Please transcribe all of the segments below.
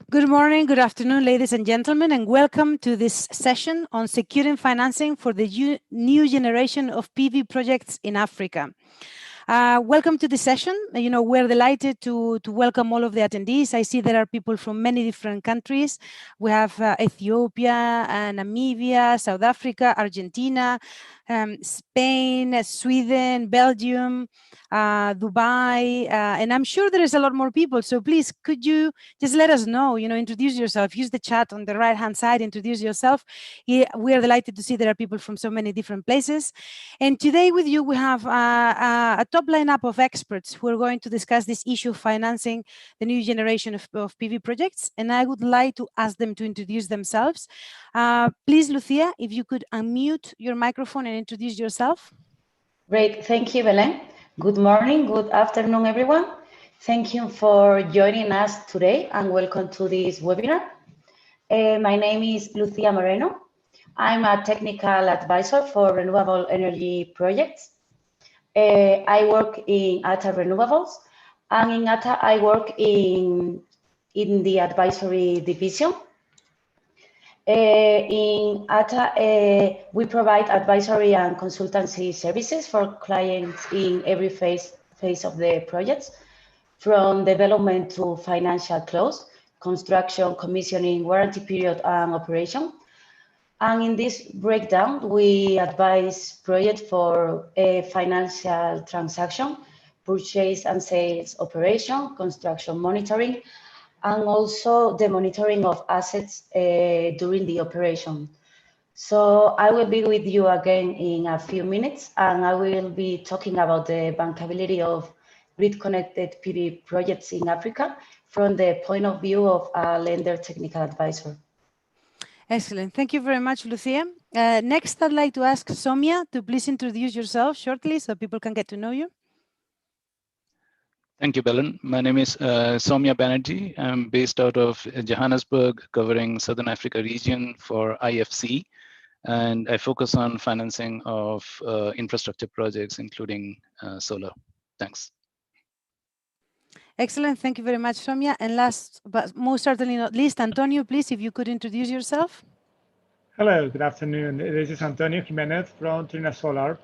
Good morning, good afternoon, ladies and gentlemen, and welcome to this session on securing financing for the new generation of PV projects in Africa. Welcome to the session. We're delighted to welcome all of the attendees. I see there are people from many different countries. We have Ethiopia, Namibia, South Africa, Argentina, Spain, Sweden, Belgium, Dubai, and I'm sure there is a lot more people. So please, could you just let us know, introduce yourself, use the chat on the right-hand side, introduce yourself. We are delighted to see there are people from so many different places. And today with you, we have a top lineup of experts who are going to discuss this issue of financing the new generation of PV projects. And I would like to ask them to introduce themselves. Please, Lucia, if you could unmute your microphone and introduce yourself. Great, thank you, Belén. Good morning, good afternoon, everyone. Thank you for joining us today and welcome to this webinar. My name is Lucia Moreno. I'm a technical advisor for renewable energy projects. I work in ATA Renewables, and in ATA I work in the advisory division. In ATA, we provide advisory and consultancy services for clients in every phase of the projects, from development to financial close, construction, commissioning, warranty period, and operation. And in this breakdown, we advise projects for a financial transaction, purchase and sales operation, construction monitoring, and also the monitoring of assets during the operation. So I will be with you again in a few minutes, and I will be talking about the bankability of grid-connected PV projects in Africa from the point of view of a lender technical advisor. Excellent. Thank you very much, Lucia. Next, I'd like to ask Soumya to please introduce yourself shortly so people can get to know you. Thank you, Belén. My name is Soumya Banerjee. I'm based out of Johannesburg, covering Southern Africa region for IFC, and I focus on financing of infrastructure projects, including solar. Thanks. Excellent. Thank you very much, Soumya. And last, but most certainly not least, Antonio, please, if you could introduce yourself. Hello, good afternoon. This is Antonio Jimenez from Trina Solar.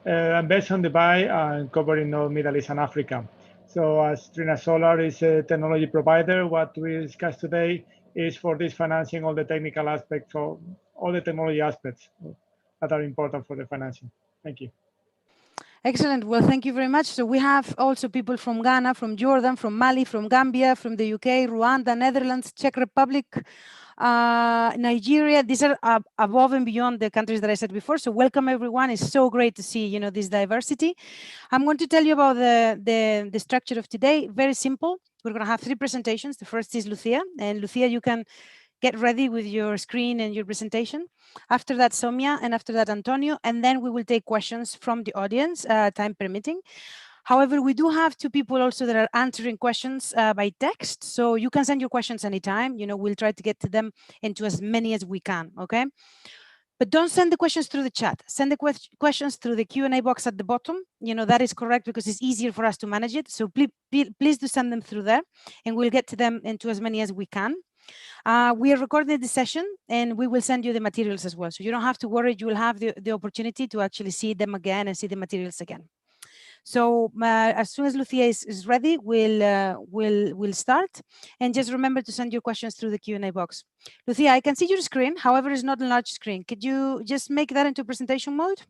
I'm based on Dubai and covering all Middle East and Africa. So as Trina Solar is a technology provider, what we discussed today is for this financing all the technical aspects, or all the technology aspects that are important for the financing. Thank you. Excellent. Well, thank you very much. So we have also people from Ghana, from Jordan, from Mali, from Gambia, from the UK, Rwanda, Netherlands, Czech Republic, Nigeria. These are above and beyond the countries that I said before. So welcome, everyone. It's so great to see, this diversity. I'm going to tell you about the structure of today. Very simple. We're going to have 3 presentations. The first is Lucia. And Lucia, you can get ready with your screen and your presentation. After that, Soumya, and after that, Antonio. And then we will take questions from the audience, time permitting. However, we do have 2 people also that are answering questions by text. So you can send your questions anytime. We'll try to get to them and to as many as we can, okay? But don't send the questions through the chat. Send the questions through the Q&A box at the bottom. That is correct because it's easier for us to manage it. So please do send them through there, and we'll get to them and to as many as we can. We are recording the session, and we will send you the materials as well. So you don't have to worry. You will have the opportunity to actually see them again and see the materials again. So as soon as Lucia is ready, we'll start. And just remember to send your questions through the Q&A box. Lucia, I can see your screen. However, it's not a large screen. Could you just make that into presentation mode?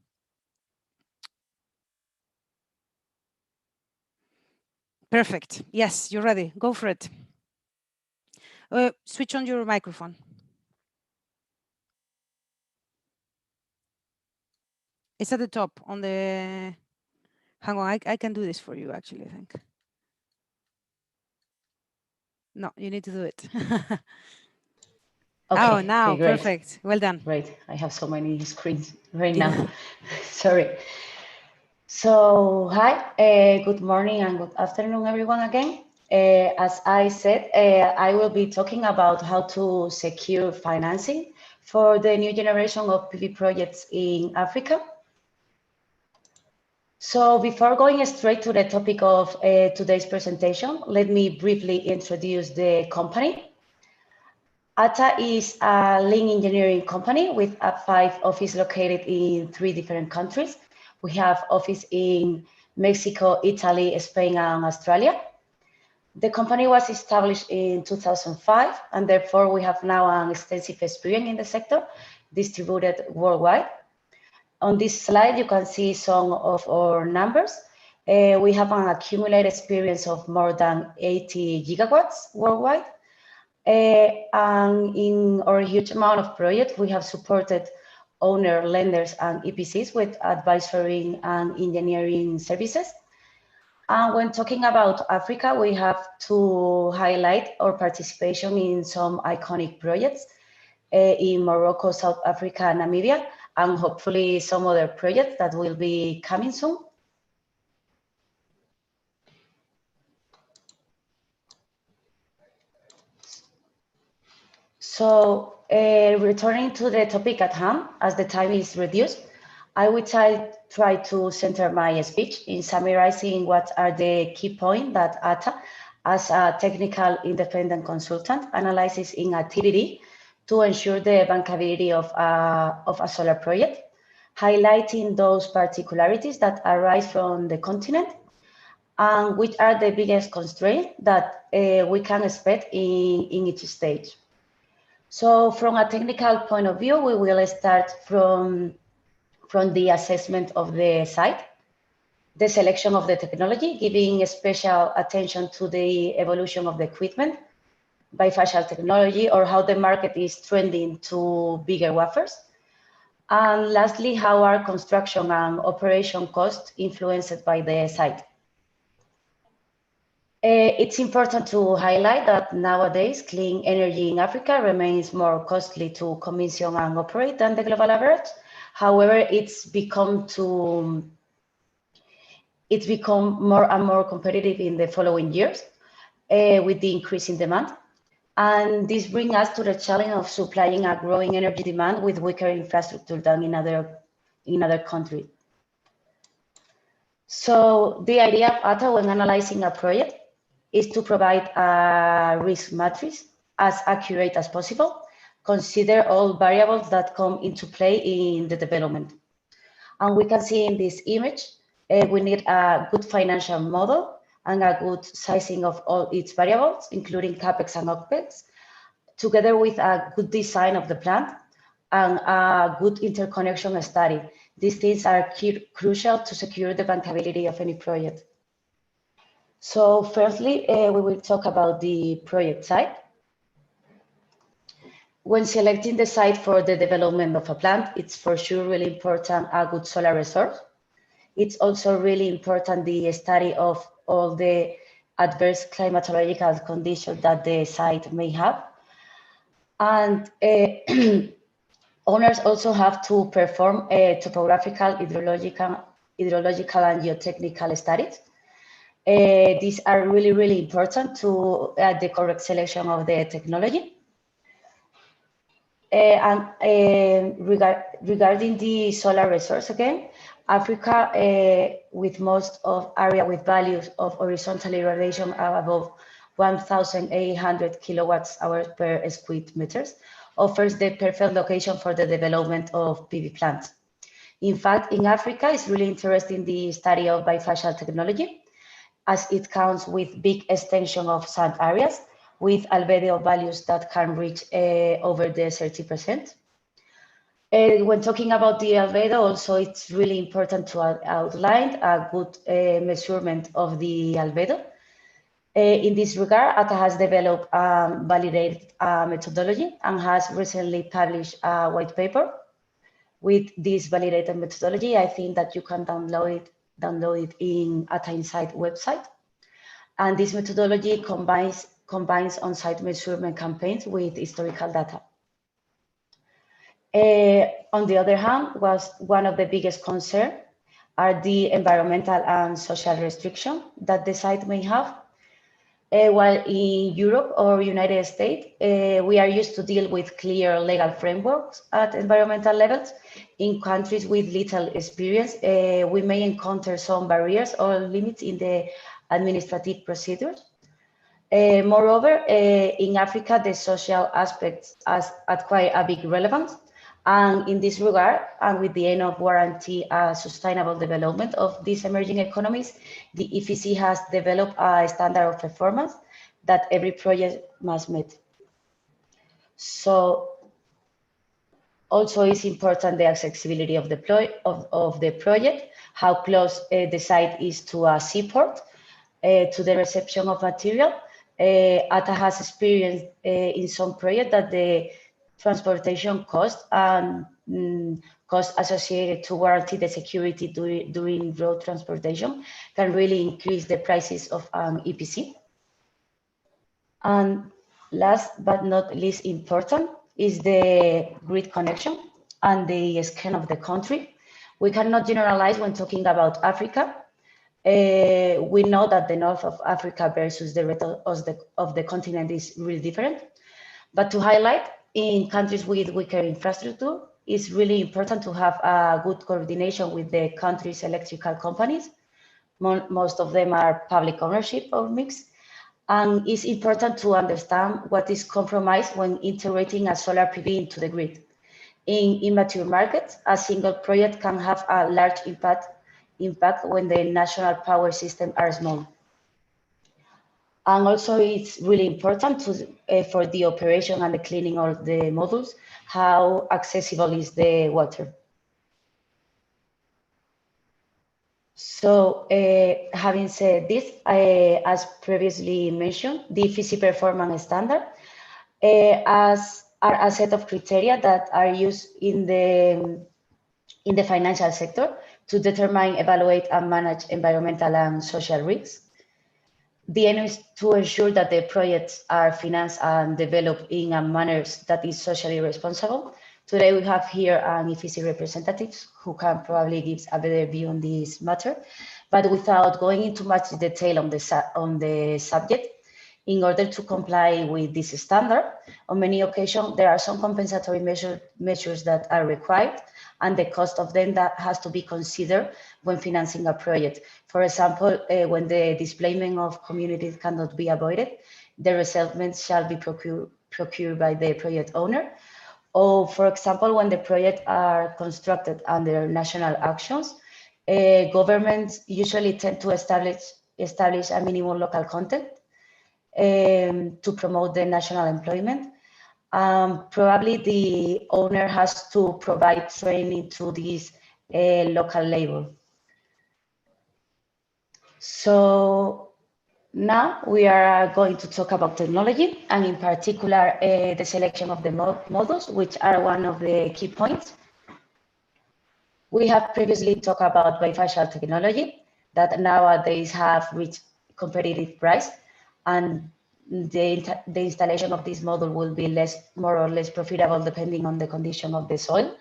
Perfect. Yes, you're ready. Go for it. Switch on your microphone. It's at the top on the... Hang on, I can do this for you, actually, I think. No, you need to do it. Okay, oh, now, okay, great. Perfect. Well done. Great. I have so many screens right now. Sorry. So, hi, good morning and good afternoon, everyone, again. As I said, I will be talking about how to secure financing for the new generation of PV projects in Africa. So before going straight to the topic of today's presentation, let me briefly introduce the company. ATA is a lean engineering company with 5 offices located in 3 different countries. We have office in Mexico, Italy, Spain, and Australia. The company was established in 2005, and therefore we have now an extensive experience in the sector, distributed worldwide. On this slide, you can see some of our numbers. We have an accumulated experience of more than 80 gigawatts worldwide. And in our huge amount of projects, we have supported owner, lenders, and EPCs with advisory and engineering services. And when talking about Africa, we have to highlight our participation in some iconic projects in Morocco, South Africa, and Namibia, and hopefully some other projects that will be coming soon. So returning to the topic at hand, as the time is reduced, I will try to center my speech in summarizing what are the key points that ATA, as a technical independent consultant, analyzes in a TDD to ensure the bankability of a solar project, highlighting those particularities that arise from the continent and which are the biggest constraints that we can expect in each stage. So from a technical point of view, we will start from the assessment of the site, the selection of the technology, giving special attention to the evolution of the equipment, bifacial technology, or how the market is trending to bigger wafers. And lastly, how are construction and operation costs influenced by the site. It's important to highlight that nowadays clean energy in Africa remains more costly to commission and operate than the global average. However, it's become more and more competitive in the following years with the increase in demand. And this brings us to the challenge of supplying a growing energy demand with weaker infrastructure than in other countries. So the idea of ATA when analyzing a project is to provide a risk matrix as accurate as possible, consider all variables that come into play in the development. And we can see in this image, we need a good financial model and a good sizing of all its variables, including Capex and opex, together with a good design of the plant and a good interconnection study. These things are crucial to secure the bankability of any project. So firstly, we will talk about the project site. When selecting the site for the development of a plant, it's for sure really important a good solar resource. It's also really important the study of all the adverse climatological conditions that the site may have. And owners also have to perform topographical, hydrological, and geotechnical studies. These are really, really important to the correct selection of the technology. Regarding the solar resource again, Africa, with most of area with values of horizontal irradiation above 1,800 kilowatts hours per square meters, offers the perfect location for the development of PV plants. In fact, in Africa, it's really interesting the study of bifacial technology, as it counts with big extension of sand areas with albedo values that can reach over the 30%. When talking about the albedo, also it's really important to outline a good measurement of the albedo. In this regard, ATA has developed validated methodology and has recently published a white paper. With this validated methodology, I think that you can download it in ATA Insight website. And this methodology combines on-site measurement campaigns with historical data. On the other hand, was one of the biggest concerns are the environmental and social restrictions that the site may have. While in Europe or United States, we are used to deal with clear legal frameworks at environmental levels. In countries with little experience, we may encounter some barriers or limits in the administrative procedures. Moreover, in Africa, the social aspects acquire a big relevance. And in this regard, and with the aim of guarantee a sustainable development of these emerging economies, the IFC has developed a standard of performance that every project must meet. So also it's important the accessibility of the project, how close the site is to a seaport, to the reception of material. ATA has experienced in some projects that the transportation cost and costs associated to guarantee the security during road transportation can really increase the prices of an EPC. And last but not least important is the grid connection and the scan of the country. We cannot generalize when talking about Africa. We know that the north of Africa versus the rest of the continent is really different. But to highlight, in countries with weaker infrastructure, it's really important to have a good coordination with the country's electrical companies. Most of them are public ownership or mixed. And it's important to understand what is compromised when integrating a solar PV into the grid. In immature markets, a single project can have a large impact when the national power systems are small. And also it's really important for the operation and the cleaning of the modules, how accessible is the water. So having said this, as previously mentioned, the IFC performance standard are a set of criteria that are used in the financial sector to determine, evaluate, and manage environmental and social risks. The aim is to ensure that the projects are financed and developed in a manner that is socially responsible. Today we have here an IFC representatives who can probably give a better view on this matter, but without going into much detail on the subject, in order to comply with this standard, on many occasions there are some compensatory measures that are required, and the cost of them that has to be considered when financing a project. For example, when the displacement of communities cannot be avoided, the resettlement shall be procured by the project owner. Or, for example, when the projects are constructed under national actions, governments usually tend to establish a minimum local content to promote the national employment. Probably the owner has to provide training to this local labor. So now we are going to talk about technology, and in particular the selection of the models, which are one of the key points. We have previously talked about bifacial technology that nowadays have reached competitive price, and the installation of this model will be more or less profitable depending on the condition of the soil.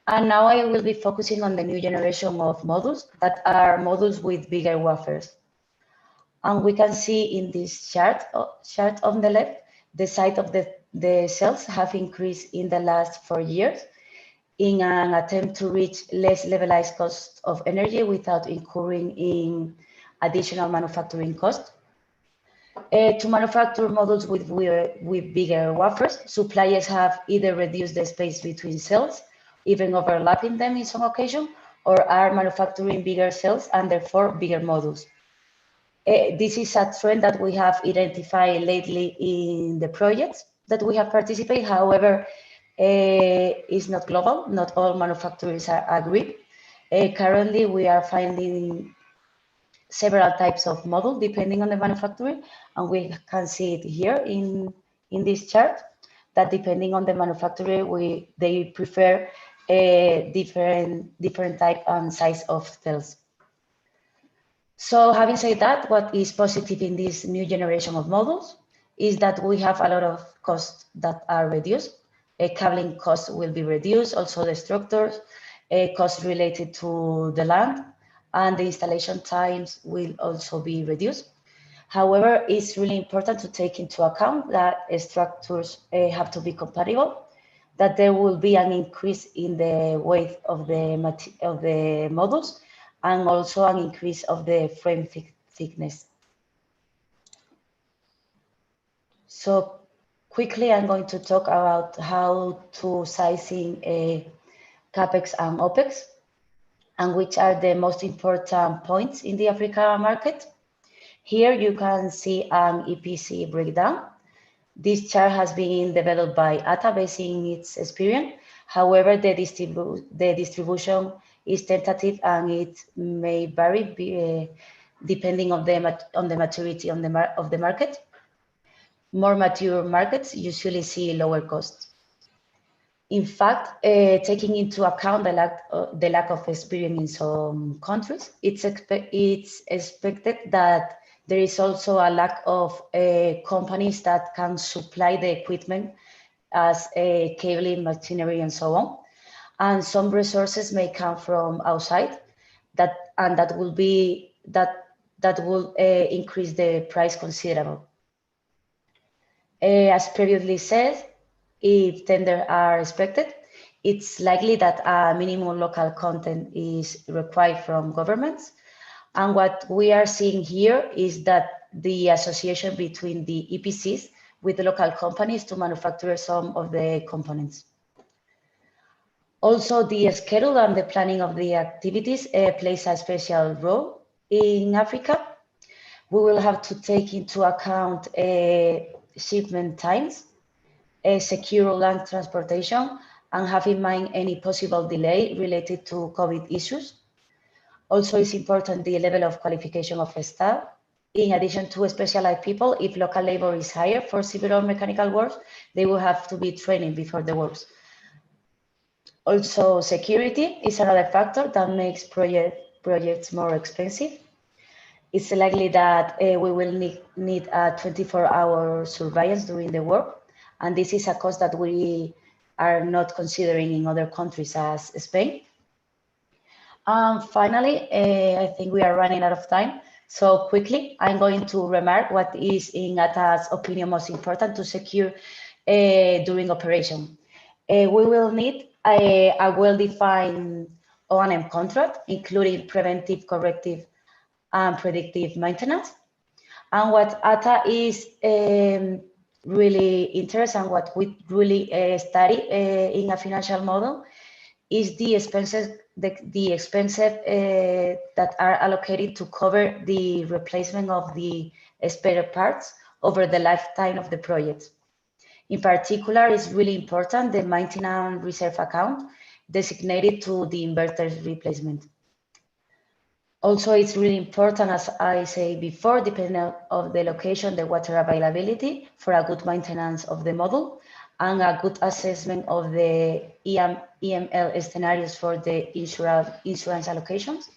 And now I will be focusing on the new generation of modules that are modules with bigger wafers. And we can see in this chart on the left, the size of the cells have increased in the last 4 years in an attempt to reach less levelized cost of energy without incurring in additional manufacturing cost. To manufacture models with bigger wafers, suppliers have either reduced the space between cells, even overlapping them in some occasion, or are manufacturing bigger cells and therefore bigger modules. This is a trend that we have identified lately in the projects that we have participated. However, it's not global. Not all manufacturers agree. Currently, we are finding several types of model depending on the manufacturer, and we can see it here in this chart that depending on the manufacturer, they prefer a different type and size of cells. So having said that, what is positive in this new generation of models is that we have a lot of costs that are reduced. Cabling costs will be reduced, also the structures, costs related to the land, and the installation times will also be reduced. However, it's really important to take into account that structures have to be compatible, that there will be an increase in the weight of the models, and also an increase of the frame thickness. So quickly, I'm going to talk about how to sizing a Capex and opex, and which are the most important points in the Africa market. Here you can see an EPC breakdown. This chart has been developed by ATA based on its experience. However, the distribution is tentative and it may vary depending on the maturity of the market. More mature markets usually see lower costs. In fact, taking into account the lack of experience in some countries, it's expected that there is also a lack of companies that can supply the equipment as cabling, machinery, and so on. And some resources may come from outside, that will increase the price considerable. As previously said, if tenders are expected, it's likely that a minimum local content is required from governments. And what we are seeing here is that the association between the EPCs with the local companies to manufacture some of the components. Also, the schedule and the planning of the activities plays a special role in Africa. We will have to take into account shipment times, secure land transportation, and have in mind any possible delay related to COVID issues. Also, it's important the level of qualification of staff. In addition to specialized people, if local labor is hired for civil or mechanical works, they will have to be trained before the works. Also, security is another factor that makes projects more expensive. It's likely that we will need a 24-hour surveillance during the work, and this is a cost that we are not considering in other countries as Spain. And finally, I think we are running out of time. So quickly, I'm going to remark what is, in ATA's opinion, most important to secure during operation. We will need a well-defined O&M contract, including preventive, corrective, and predictive maintenance. And what ATA is really interested and what we really study in a financial model is the expenses that are allocated to cover the replacement of the spare parts over the lifetime of the project. In particular, it's really important the maintenance reserve account designated to the inverter's replacement. Also, it's really important, as I said before, depending on the location, the water availability for a good maintenance of the model and a good assessment of the EML scenarios for the insurance allocations.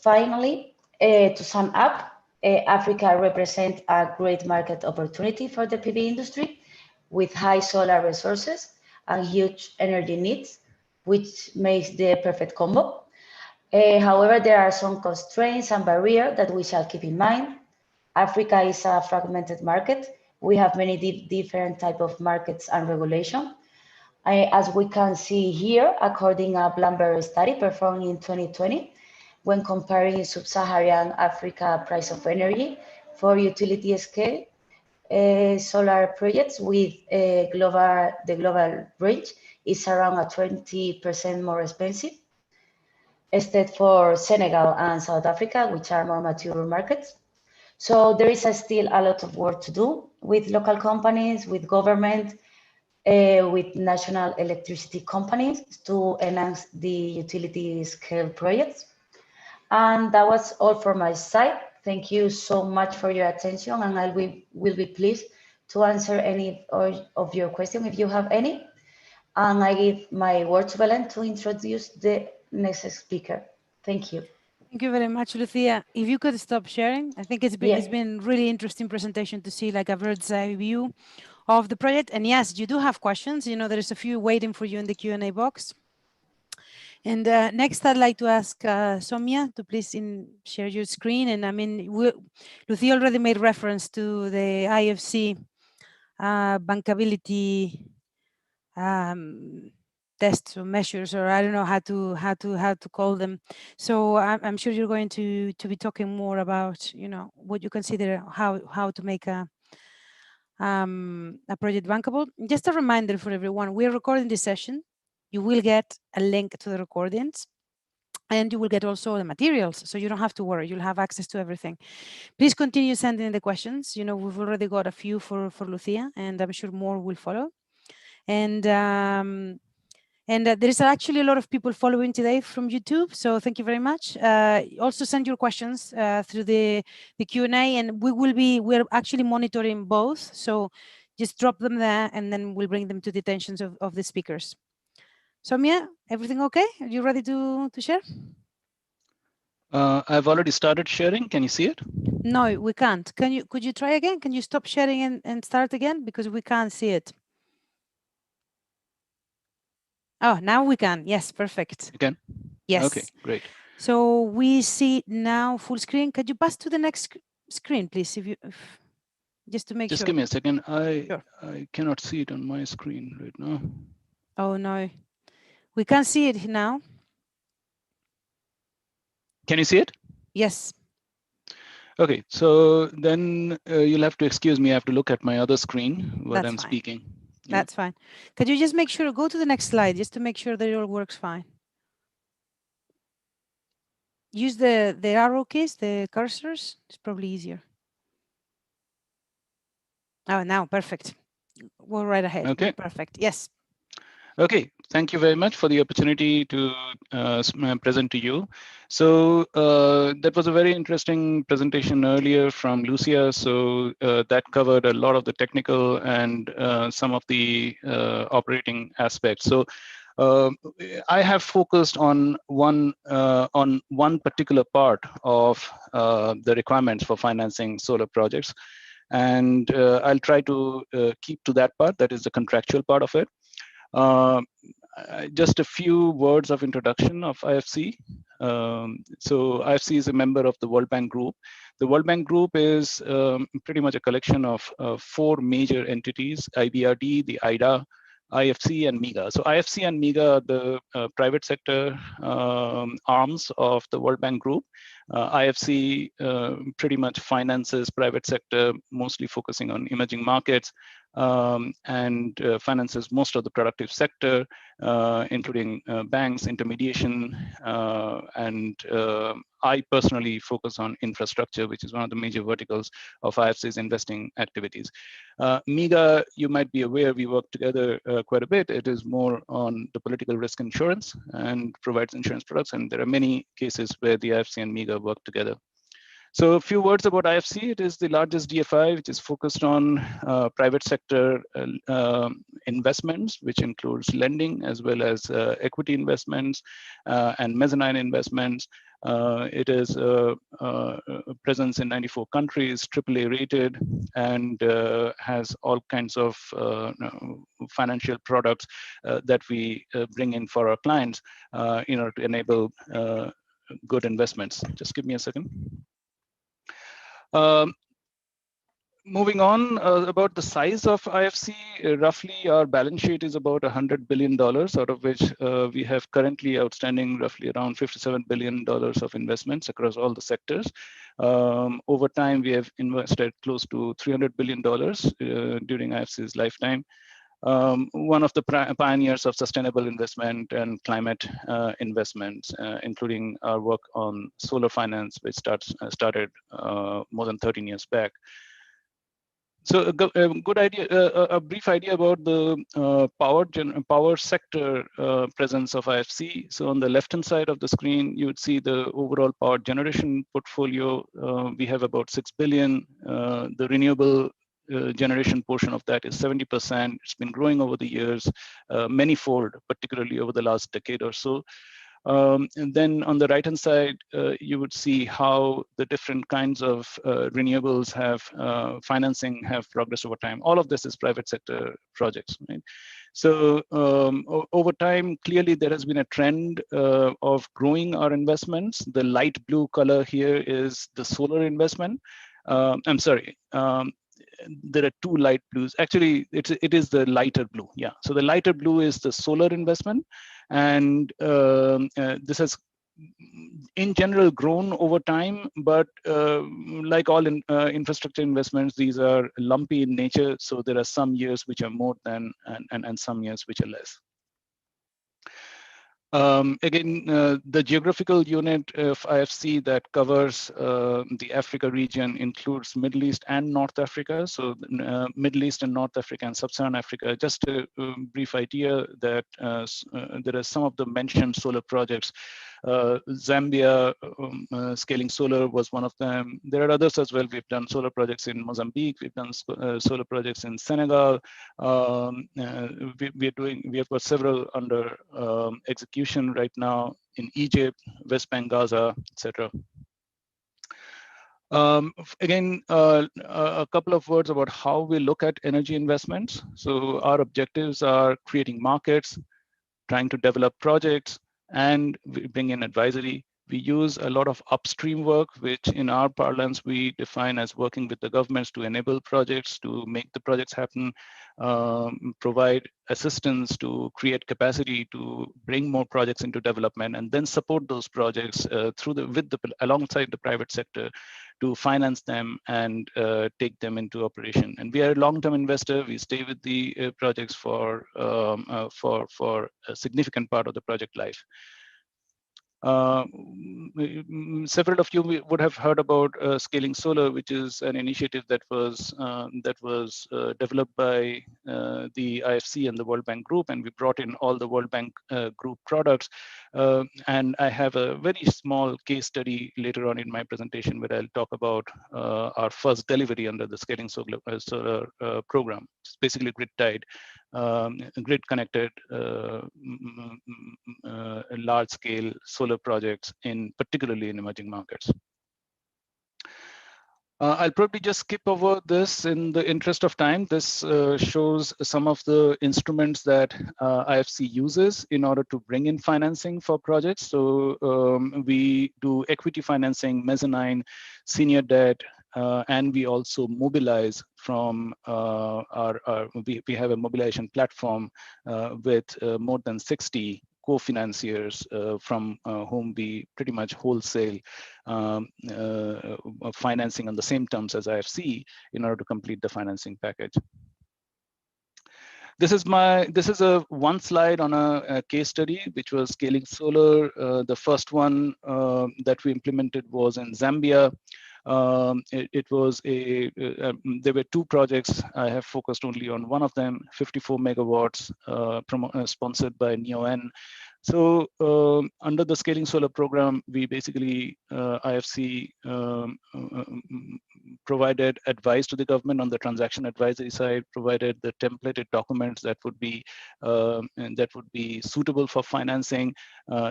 Finally, to sum up, Africa represents a great market opportunity for the PV industry with high solar resources and huge energy needs, which makes the perfect combo. However, there are some constraints and barriers that we shall keep in mind. Africa is a fragmented market. We have many different types of markets and regulation. As we can see here, according to a Bloomberg study performed in 2020, when comparing sub-Saharan Africa price of energy for utility scale solar projects with the global range is around 20% more expensive, except for Senegal and South Africa, which are more mature markets. So there is still a lot of work to do with local companies, with government, with national electricity companies to enhance the utility scale projects. And that was all for my side. Thank you so much for your attention, and I will be pleased to answer any of your questions if you have any. And I give my word to Belen to introduce the next speaker. Thank you. Thank you very much, Lucia. If you could stop sharing, I think it's been really interesting presentation to see like a bird's eye view of the project. And yes, you do have questions. You know, there's a few waiting for you in the Q&A box. And next, I'd like to ask Somia to please share your screen. And I mean, Lucia already made reference to the IFC bankability tests or measures, or I don't know how to call them. So I'm sure you're going to be talking more about, you know, what you consider how to make a project bankable. Just a reminder for everyone, we're recording this session. You will get a link to the recordings, and you will get also the materials, so you don't have to worry, you'll have access to everything. Please continue sending in the questions. You know, we've already got a few for Lucia, and I'm sure more will follow. And there is actually a lot of people following today from YouTube, so thank you very much. Also send your questions through the Q&A, and we're actually monitoring both, so just drop them there, and then we'll bring them to the attention of the speakers. Soumya, everything okay? Are you ready to share? I've already started sharing. Can you see it? No, we can't. Could you try again? Can you stop sharing and start again? Because we can't see it. Oh, now we can. Yes, perfect. You can? Yes. Okay, great. So we see now full screen. Could you pass to the next screen, please? Just to make sure. Just give me a second. Sure. I cannot see it on my screen right now. Oh, no. We can see it now. Can you see it? Yes. Okay, so then you'll have to excuse me. I have to look at my other screen while I'm speaking. Yeah. That's fine. Could you just make sure, go to the next slide, just to make sure that it all works fine. Use the arrow keys, the cursors. It's probably easier. Oh, now, perfect. We're right ahead. Okay. Perfect. Yes. Okay, thank you very much for the opportunity to present to you. So that was a very interesting presentation earlier from Lucia. So that covered a lot of the technical and some of the operating aspects. So I have focused on one particular part of the requirements for financing solar projects. And I'll try to keep to that part, that is the contractual part of it. Just a few words of introduction of IFC. So IFC is a member of the World Bank Group. The World Bank Group is pretty much a collection of 4 major entities: IBRD, the IDA, IFC, and MEGA. So IFC and MEGA are the private sector arms of the World Bank Group. IFC pretty much finances private sector, mostly focusing on emerging markets, and finances most of the productive sector, including banks, intermediation, and I personally focus on infrastructure, which is one of the major verticals of IFC's investing activities. MEGA, you might be aware, we work together quite a bit. It is more on the political risk insurance and provides insurance products, and there are many cases where the IFC and MEGA work together. So a few words about IFC. It is the largest DFI, which is focused on private sector investments, which includes lending as well as equity investments and mezzanine investments. It is a presence in 94 countries, AAA rated, and has all kinds of financial products that we bring in for our clients in order to enable good investments. Just give me a second. Moving on, about the size of IFC, roughly our balance sheet is about $100 billion, out of which we have currently outstanding roughly around $57 billion of investments across all the sectors. Over time, we have invested close to $300 billion during IFC's lifetime. One of the pioneers of sustainable investment and climate investments, including our work on solar finance, which started more than 13 years back. So a good idea, a brief idea about the power sector presence of IFC. So on the left-hand side of the screen, you would see the overall power generation portfolio. We have about 6 billion. The renewable generation portion of that is 70%. It's been growing over the years, many-fold, particularly over the last decade or so. And then on the right-hand side, you would see how the different kinds of renewables have financing have progressed over time. All of this is private sector projects, right? So over time, clearly there has been a trend of growing our investments. The light blue color here is the solar investment. I'm sorry. there are two light blues. Actually, it is the lighter blue. Yeah. So the lighter blue is the solar investment, and this has in general grown over time, but like all infrastructure investments, these are lumpy in nature. So there are some years which are more than and some years which are less. Again, the geographical unit of IFC that covers the Africa region includes Middle East and North Africa. So Middle East and North Africa and Sub-Saharan Africa. Just a brief idea that there are some of the mentioned solar projects. Zambia scaling solar was one of them. There are others as well. We've done solar projects in Mozambique. We've done solar projects in Senegal. We have got several under execution right now in Egypt, West Bank, Gaza, etc. Again, a couple of words about how we look at energy investments. So our objectives are creating markets, trying to develop projects, and we bring in advisory. We use a lot of upstream work, which in our parlance, we define as working with the governments to enable projects, to make the projects happen, provide assistance to create capacity to bring more projects into development, and then support those projects alongside the private sector to finance them and take them into operation. And we are a long-term investor. We stay with the projects for a significant part of the project life. Several of you would have heard about Scaling Solar, which is an initiative that was developed by the IFC and the World Bank Group, and we brought in all the World Bank Group products. And I have a very small case study later on in my presentation where I'll talk about our first delivery under the Scaling Solar program. It's basically grid-tied, grid-connected, large-scale solar projects, particularly in emerging markets. I'll probably just skip over this in the interest of time. This shows some of the instruments that IFC uses in order to bring in financing for projects. So we do equity financing, mezzanine, senior debt, and we also mobilize from we have a mobilization platform with more than 60 co-financiers from whom we pretty much wholesale financing on the same terms as IFC in order to complete the financing package. This is a one slide on a case study, which was Scaling Solar. The first one that we implemented was in Zambia. There were two projects. I have focused only on one of them, 54 megawatts, sponsored by NEON. So under the Scaling Solar program, we basically, IFC provided advice to the government on the transaction advisory side, provided the templated documents that would be suitable for financing,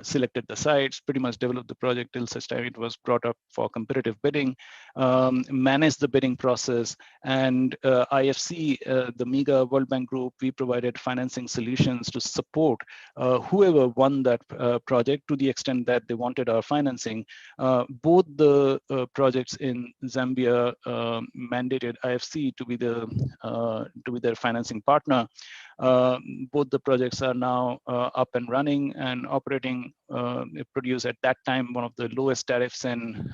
selected the sites, pretty much developed the project till such time it was brought up for competitive bidding, managed the bidding process, and IFC, the MEGA World Bank Group, we provided financing solutions to support whoever won that project to the extent that they wanted our financing. Both the projects in Zambia mandated IFC to be their financing partner. Both the projects are now up and running and operating. It produced at that time one of the lowest tariffs in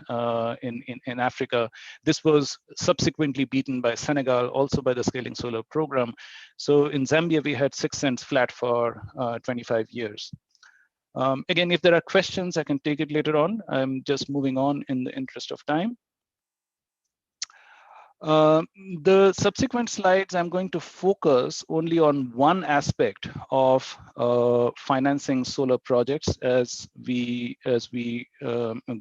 Africa. This was subsequently beaten by Senegal, also by the Scaling Solar program. So in Zambia, we had 6 cents flat for 25 years. Again, if there are questions, I can take it later on. I'm just moving on in the interest of time. The subsequent slides, I'm going to focus only on one aspect of financing solar projects as we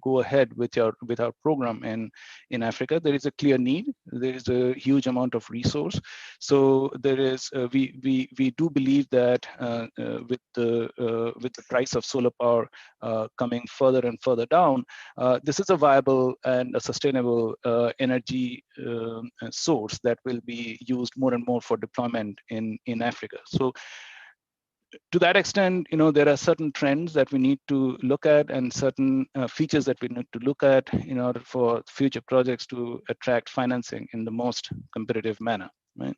go ahead with our program in Africa. There is a clear need. There is a huge amount of resource. So there is we do believe that with the price of solar power coming further and further down, this is a viable and a sustainable energy source that will be used more and more for deployment in Africa. So to that extent, there are certain trends that we need to look at and certain features that we need to look at in order for future projects to attract financing in the most competitive manner, right?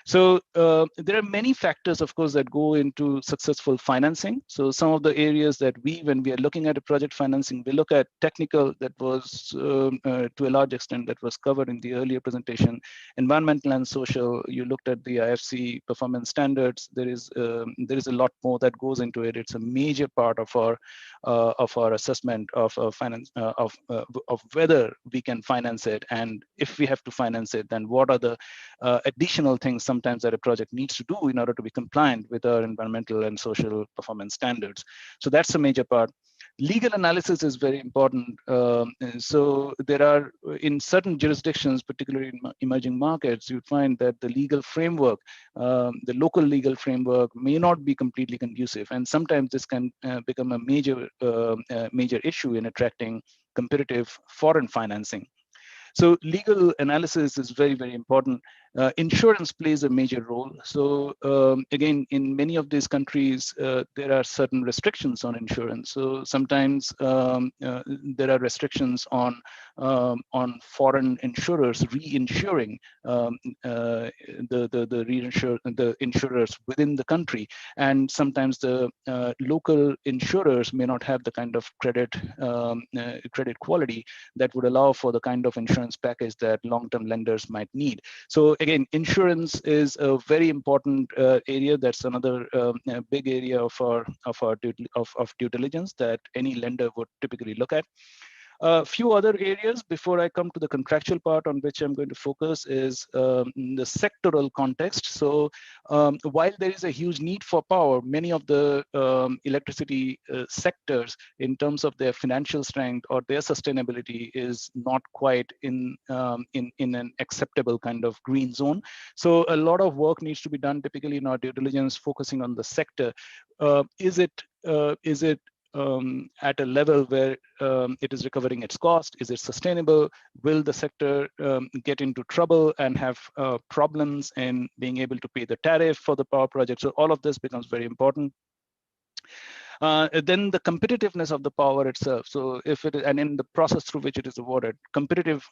So there are many factors, of course, that go into successful financing. So some of the areas that when we are looking at a project financing, we look at technical, that was to a large extent that was covered in the earlier presentation. Environmental and social, you looked at the IFC performance standards. There is a lot more that goes into it. It's a major part of our assessment of finance of whether we can finance it, and if we have to finance it, then what are the additional things sometimes that a project needs to do in order to be compliant with our environmental and social performance standards. So that's a major part. Legal analysis is very important. So there are, in certain jurisdictions, particularly in emerging markets, you find that the legal framework, the local legal framework may not be completely conducive. And sometimes this can become a major issue in attracting competitive foreign financing. So legal analysis is very, very important. Insurance plays a major role. So again, in many of these countries, there are certain restrictions on insurance. So sometimes there are restrictions on foreign insurers reinsuring the insurers within the country, and sometimes the local insurers may not have the kind of credit quality that would allow for the kind of insurance package that long-term lenders might need. So again, insurance is a very important area. That's another big area of due diligence that any lender would typically look at. A few other areas before I come to the contractual part on which I'm going to focus is the sectoral context. So while there is a huge need for power, many of the electricity sectors, in terms of their financial strength or their sustainability, is not quite in an acceptable kind of green zone. So a lot of work needs to be done typically in our due diligence, focusing on the sector. Is it at a level where it is recovering its cost? Is it sustainable? Will the sector get into trouble and have problems in being able to pay the tariff for the power project? So all of this becomes very important. Then the competitiveness of the power itself. So if it, and in the process through which it is awarded, competitive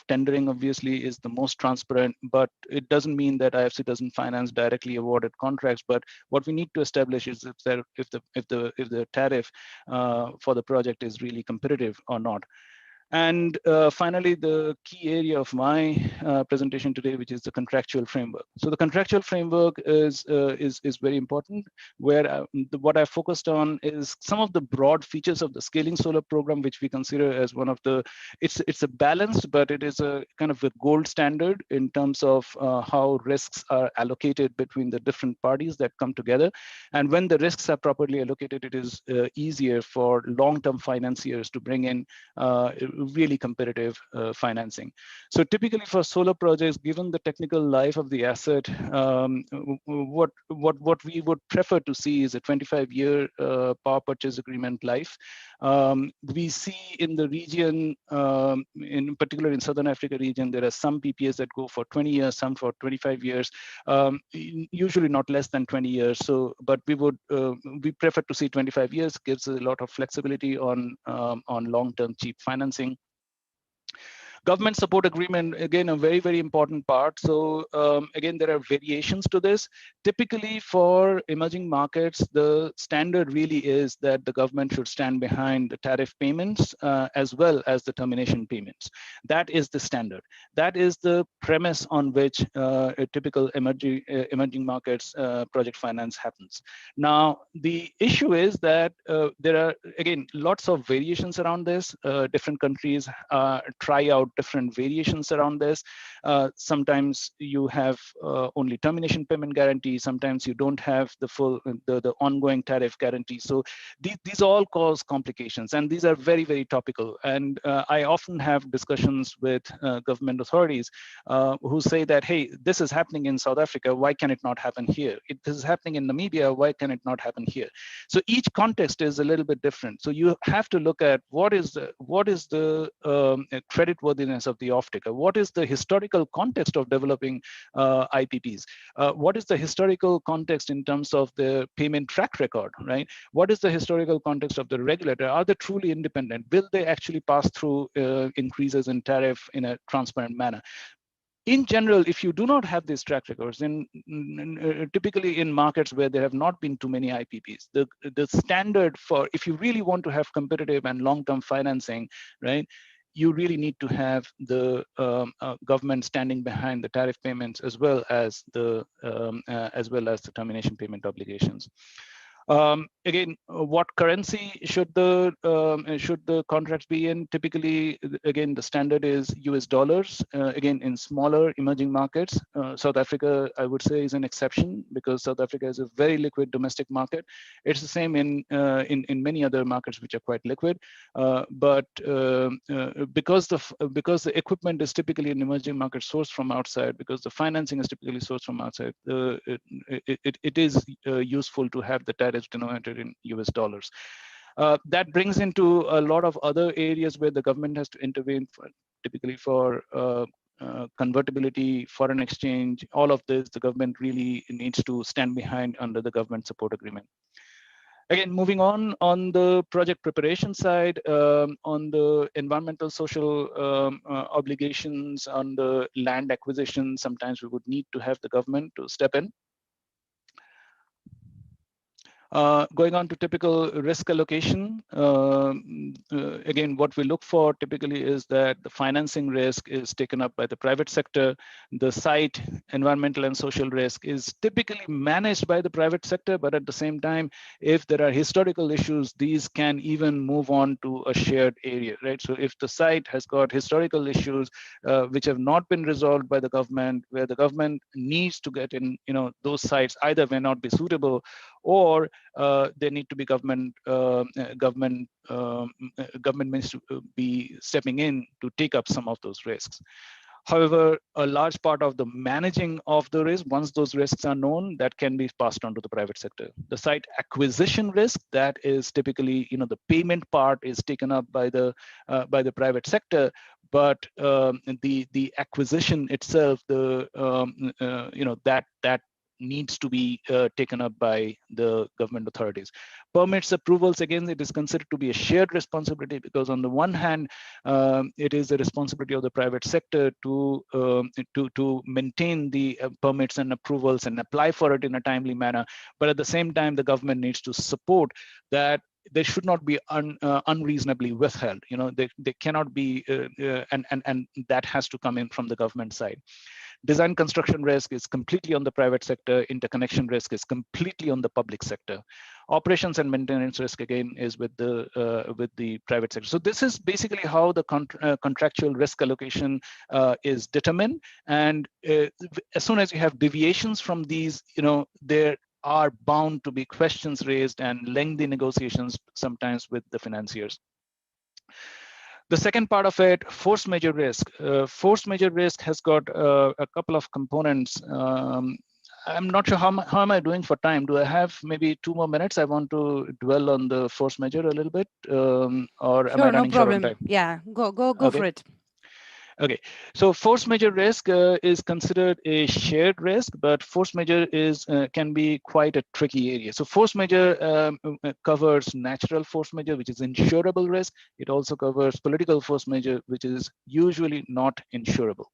tendering obviously is the most transparent, but it doesn't mean that IFC doesn't finance directly awarded contracts. But what we need to establish is if the tariff for the project is really competitive or not. And finally, the key area of my presentation today, which is the contractual framework. So the contractual framework is very important, where what I focused on is some of the broad features of the Scaling Solar program, which we consider as one of the, it's a balanced, but it is a kind of a gold standard in terms of how risks are allocated between the different parties that come together. And when the risks are properly allocated, it is easier for long-term financiers to bring in really competitive financing. So typically for solar projects, given the technical life of the asset, what we would prefer to see is a 25-year power purchase agreement life. We see in the region, in particular in Southern Africa region, there are some PPAs that go for 20 years, some for 25 years, usually not less than 20 years. So, but we prefer to see 25 years. Gives a lot of flexibility on long-term cheap financing. Government support agreement, again, a very, very important part. So again, there are variations to this. Typically for emerging markets, the standard really is that the government should stand behind the tariff payments as well as the termination payments. That is the standard. That is the premise on which a typical emerging markets project finance happens. Now, the issue is that there are, again, lots of variations around this. Different countries try out different variations around this. Sometimes you have only termination payment guarantee. Sometimes you don't have the full, the ongoing tariff guarantee. So these all cause complications, and these are very, very topical. And I often have discussions with government authorities who say that, hey, this is happening in South Africa. Why can it not happen here? This is happening in Namibia. Why can it not happen here? So each context is a little bit different. So you have to look at what is the creditworthiness creditworthiness of the off-taker? What is the historical context of developing IPPs? What is the historical context in terms of the payment track record, right? What is the historical context of the regulator? Are they truly independent? Will they actually pass through increases in tariff in a transparent manner? In general, if you do not have these track records, then typically in markets where there have not been too many IPPs, the standard for, if you really want to have competitive and long-term financing, right, you really need to have the government standing behind the tariff payments as well as the termination payment obligations. Again, what currency should the contracts be in? Typically, again, the standard is US dollars. Again, in smaller emerging markets, South Africa, I would say, is an exception because South Africa is a very liquid domestic market. It's the same in many other markets which are quite liquid, but because the equipment is typically an emerging market sourced from outside, because the financing is typically sourced from outside, it is useful to have the tariffs denominated in US dollars. That brings into a lot of other areas where the government has to intervene, typically for convertibility, foreign exchange, all of this, the government really needs to stand behind under the government support agreement. Again, moving on the project preparation side, on the environmental, social obligations, on the land acquisition, sometimes we would need to have the government to step in. Going on to typical risk allocation, again, what we look for typically is that the financing risk is taken up by the private sector. The site, environmental and social risk is typically managed by the private sector, but at the same time, if there are historical issues, these can even move on to a shared area, right? So if the site has got historical issues which have not been resolved by the government, where the government needs to get in, those sites either may not be suitable, or there need to be government needs to be stepping in to take up some of those risks. However, a large part of the managing of the risk, once those risks are known, that can be passed on to the private sector. The site acquisition risk, that is typically, the payment part is taken up by the private sector, but the acquisition itself, that needs to be taken up by the government authorities. Permits approvals, again, it is considered to be a shared responsibility because on the one hand, it is the responsibility of the private sector to maintain the permits and approvals and apply for it in a timely manner. But at the same time, the government needs to support that. They should not be unreasonably withheld. They cannot be, and that has to come in from the government side. Design construction risk is completely on the private sector. Interconnection risk is completely on the public sector. Operations and maintenance risk, again, is with the private sector. So this is basically how the contractual risk allocation is determined. And as soon as you have deviations from these, there are bound to be questions raised and lengthy negotiations sometimes with the financiers. The second part of it, force majeure risk. Force majeure risk has got a couple of components. I'm not sure how am I doing for time. Do I have maybe 2 more minutes? I want to dwell on the force majeure a little bit, or am I running short on time? Yeah, go okay. For it. Okay, so force majeure risk is considered a shared risk, but force majeure can be quite a tricky area. So force majeure covers natural force majeure, which is insurable risk. It also covers political force majeure, which is usually not insurable.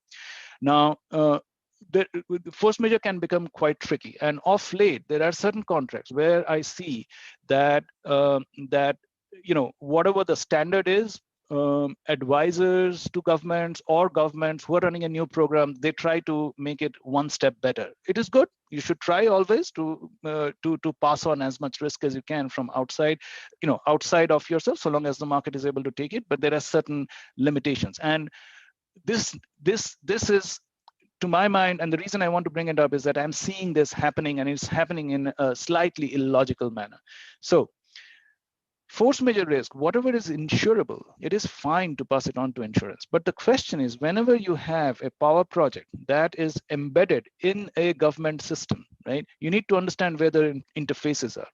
Now, the force majeure can become quite tricky, and of late there are certain contracts where I see that whatever the standard is, advisors to governments or governments who are running a new program, they try to make it one step better. It is good. You should try always to pass on as much risk as you can from outside, outside of yourself, so long as the market is able to take it. But there are certain limitations, and this is, to my mind, and the reason I want to bring it up is that I'm seeing this happening, and it's happening in a slightly illogical manner. So force majeure risk, whatever is insurable, it is fine to pass it on to insurance. But the question is, whenever you have a power project that is embedded in a government system, right, you need to understand where the interfaces are.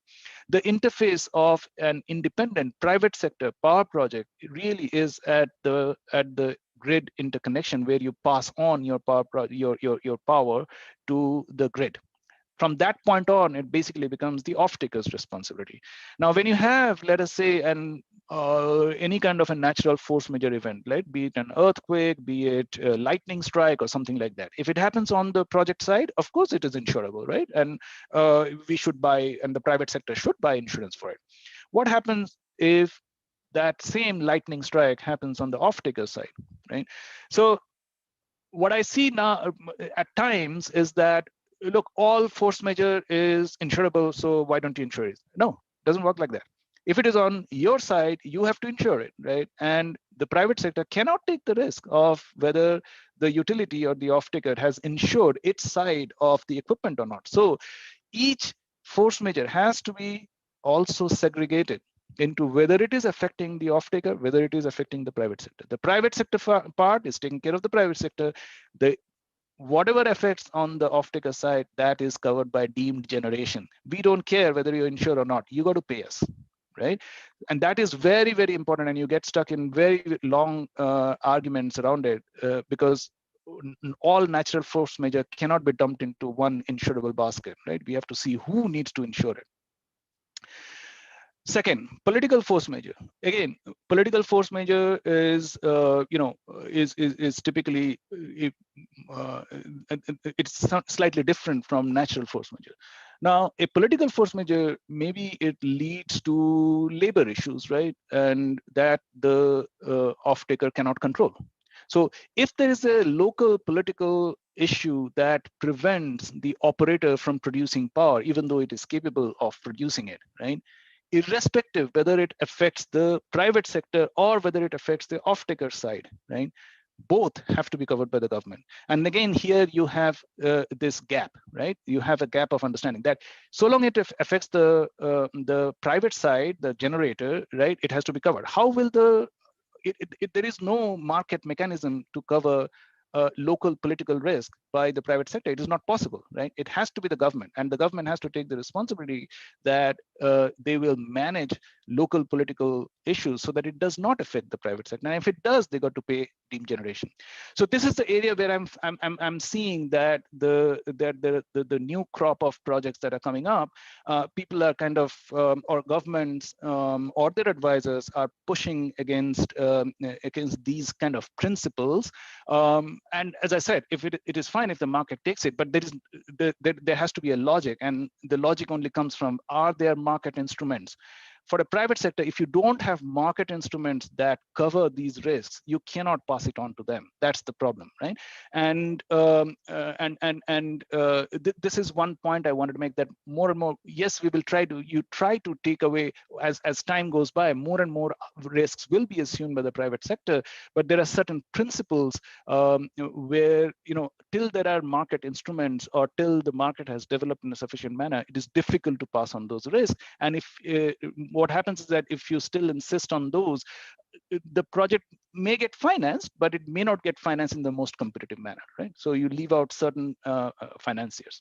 The interface of an independent private sector power project really is at the grid interconnection where you pass on your power to the grid. From that point on, it basically becomes the off-taker's responsibility. Now, when you have, let us say, any kind of a natural force majeure event, right? Be it an earthquake, be it a lightning strike or something like that. If it happens on the project side, of course it is insurable, right? And we should buy, and the private sector should buy insurance for it. What happens if that same lightning strike happens on the off-taker side, right? So what I see now at times is that, look, all force majeure is insurable, so why don't you insure it? No, it doesn't work like that. If it is on your side, you have to insure it, right? And the private sector cannot take the risk of whether the utility or the off-taker has insured its side of the equipment or not. So each force majeure has to be also segregated into whether it is affecting the off-taker, whether it is affecting the private sector. The private sector part is taking care of the private sector. Whatever effects on the off-taker side, that is covered by deemed generation. We don't care whether you're insured or not. You got to pay us, right? And that is very, very important. And you get stuck in very long arguments around it because all natural force majeure cannot be dumped into one insurable basket, right? We have to see who needs to insure it. Second, political force majeure. Again, political force majeure is, is typically it's slightly different from natural force majeure. Now, a political force majeure, maybe it leads to labor issues, right? And that the off-taker cannot control. So if there is a local political issue that prevents the operator from producing power, even though it is capable of producing it, right? Irrespective whether it affects the private sector or whether it affects the off-taker side, right? Both have to be covered by the government. And again, here you have this gap, right? You have a gap of understanding that so long it affects the private side, the generator, right? It has to be covered. How will there is no market mechanism to cover local political risk by the private sector. It is not possible, right? It has to be the government, and the government has to take the responsibility that they will manage local political issues so that it does not affect the private sector. And if it does, they got to pay deemed generation. So this is the area where I'm seeing that the new crop of projects that are coming up, people are kind of or governments or their advisors are pushing against these kind of principles. And as I said, if it is fine if the market takes it, but there has to be a logic, and the logic only comes from, are there market instruments? For a private sector, if you don't have market instruments that cover these risks, you cannot pass it on to them. That's the problem, right? And this is one point I wanted to make, that more and more, yes, we will try to take away, as time goes by, more and more risks will be assumed by the private sector, but there are certain principles where, till there are market instruments or till the market has developed in a sufficient manner, it is difficult to pass on those risks. And if what happens is that if you still insist on those, the project may get financed, but it may not get financed in the most competitive manner, right? So you leave out certain financiers.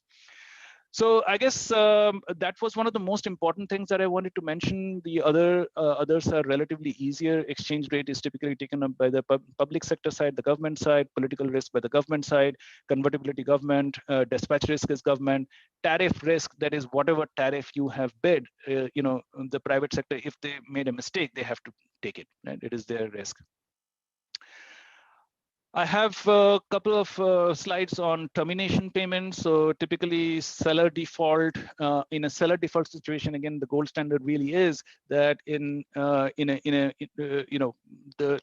So I guess that was one of the most important things that I wanted to mention. The others are relatively easier. Exchange rate is typically taken up by the public sector side, the government side, political risk by the government side, convertibility government, dispatch risk is government, tariff risk, that is whatever tariff you have bid, the private sector, if they made a mistake, they have to take it, right? It is their risk. I have a couple of slides on termination payments. So typically seller default, in a seller default situation, again, the gold standard really is that the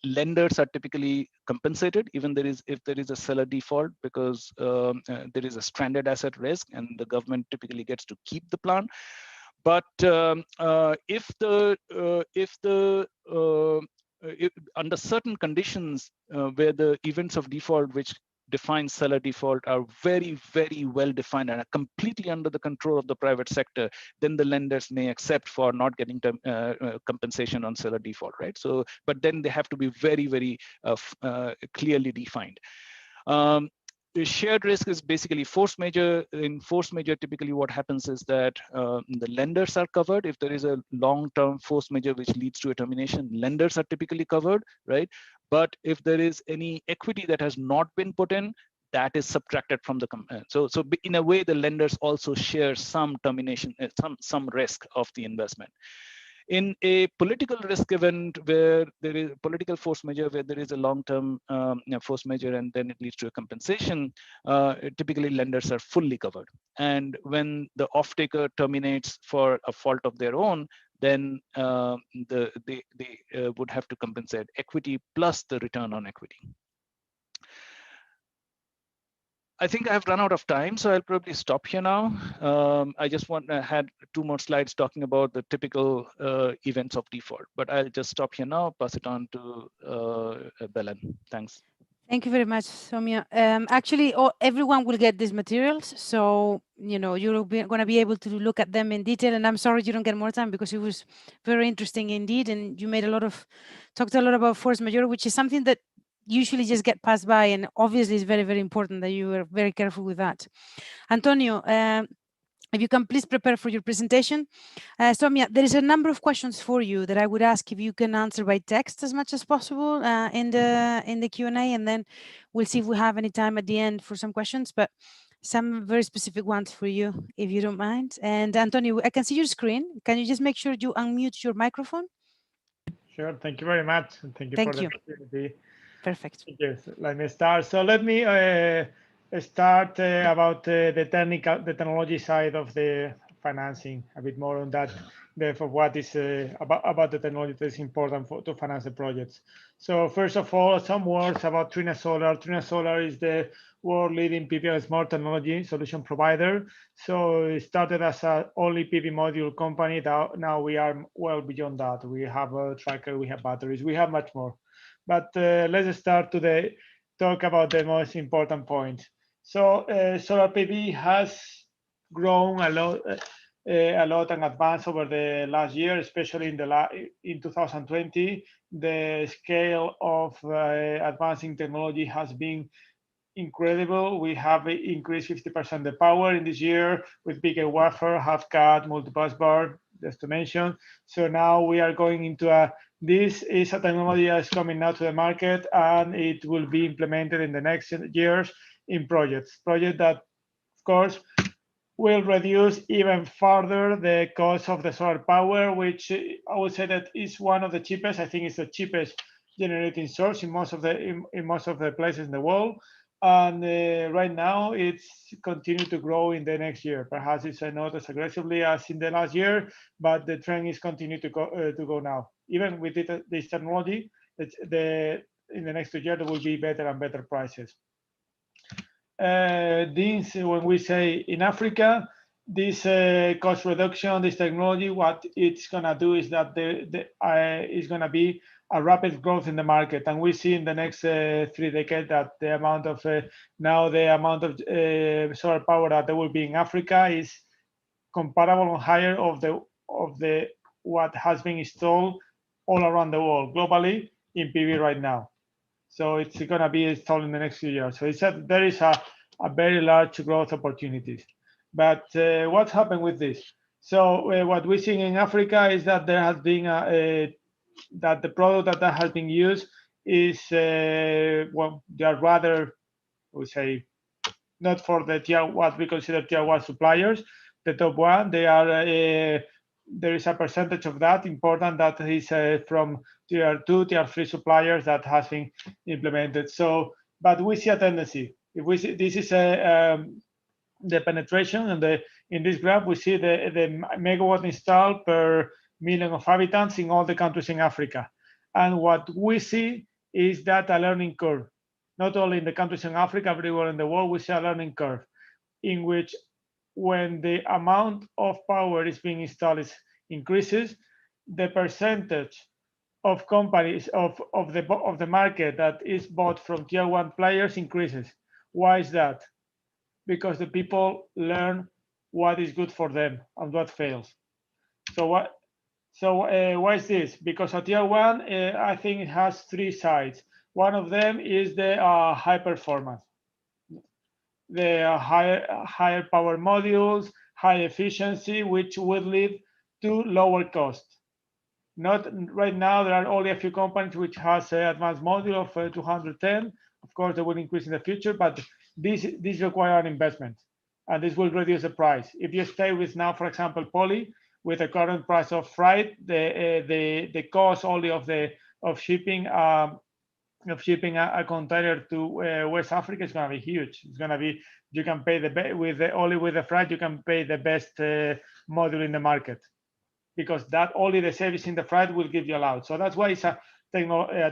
lenders are typically compensated even if there is a seller default, because there is a stranded asset risk and the government typically gets to keep the plant. But under certain conditions where the events of default which define seller default are very, very well defined and are completely under the control of the private sector, then the lenders may accept for not getting compensation on seller default, right? So, but then they have to be very, very clearly defined. The shared risk is basically force majeure. In force majeure, typically what happens is that the lenders are covered. If there is a long-term force majeure which leads to a termination, lenders are typically covered, right? But if there is any equity that has not been put in, that is subtracted from the so in a way the lenders also share some termination, some risk of the investment. In a political risk event where there is political force majeure, where there is a long-term force majeure and then it leads to a compensation, typically lenders are fully covered. And when the off-taker terminates for a fault of their own, then they would have to compensate equity plus the return on equity. I think I have run out of time, so I'll probably stop here now. I just had 2 more slides talking about the typical events of default, but I'll just stop here now, pass it on to Belen. Thanks. Thank you very much, Soumya. Actually, everyone will get these materials, so you're going to be able to look at them in detail. And I'm sorry you don't get more time because it was very interesting indeed, and you made talked a lot about force majeure, which is something that usually just get passed by, and obviously it's very, very important that you were very careful with that. Antonio, if you can please prepare for your presentation. Soumya, there is a number of questions for you that I would ask if you can answer by text as much as possible in the Q&A, and then we'll see if we have any time at the end for some questions, but some very specific ones for you, if you don't mind. And Antonio, I can see your screen. Can you just make sure you unmute your microphone? Sure, thank you very much. And thank you for the opportunity. Perfect. Yes, let me start. So let me start about the technology side of the financing, a bit more on that, therefore what is about the technology that is important to finance the projects. So first of all, some words about Trina Solar. Trina Solar is the world leading PV and smart technology solution provider. So it started as an only PV module company. Now we are well beyond that. We have a tracker, we have batteries, we have much more. But let's start today, talk about the most important point. So solar PV has grown a lot and advanced over the last year, especially in 2020. The scale of advancing technology has been incredible. We have increased 50% the power in this year with bigger wafer, half-cut, multi-bus bar, just to mention. So now we are going into this is a technology that is coming now to the market, and it will be implemented in the next years in projects that, of course, will reduce even further the cost of the solar power, which I would say that is one of the cheapest. I think it's the cheapest generating source in most of the places in the world. And right now it's continued to grow in the next year. Perhaps it's not as aggressively as in the last year, but the trend is continuing to go now. Even with this technology, in the next 2 years there will be better and better prices. When we say in Africa, this cost reduction, this technology, what it's gonna do is that it's gonna be a rapid growth in the market, and we see in the next 3 decades that the amount of solar power that there will be in Africa is comparable or higher of the what has been installed all around the world globally in PV right now. So it's going to be installed in the next few years. So there is a very large growth opportunities. But what's happened with this? So what we're seeing in Africa is that there has been that the product that has been used is well, they are rather, we say, not for the what we consider tier 1 suppliers. The top one, they are. There is a percentage of that important that is from tier 2, tier 3 suppliers that has been implemented. So, but we see a tendency. If we see, this is the penetration, and in this graph we see the megawatt installed per million of inhabitants in all the countries in Africa. And what we see is that a learning curve, not only in the countries in Africa, everywhere in the world, we see a learning curve in which when the amount of power is being installed increases, the percentage of companies of the market that is bought from tier 1 players increases. Why is that? Because the people learn what is good for them and what fails. So why is this? Because a tier 1, I think it has 3 sides. One of them is the high performance. The higher power modules, high efficiency, which would lead to lower cost. Not right now, there are only a few companies which has an advanced module of 210. Of course, they will increase in the future, but this require an investment, and this will reduce the price. If you stay with now, for example, poly, with the current price of freight, the cost only of shipping a container to West Africa is going to be huge. It's going to be, you can pay only with the freight, you can pay the best module in the market, because that only the service in the freight will give you allowed. So that's why it's a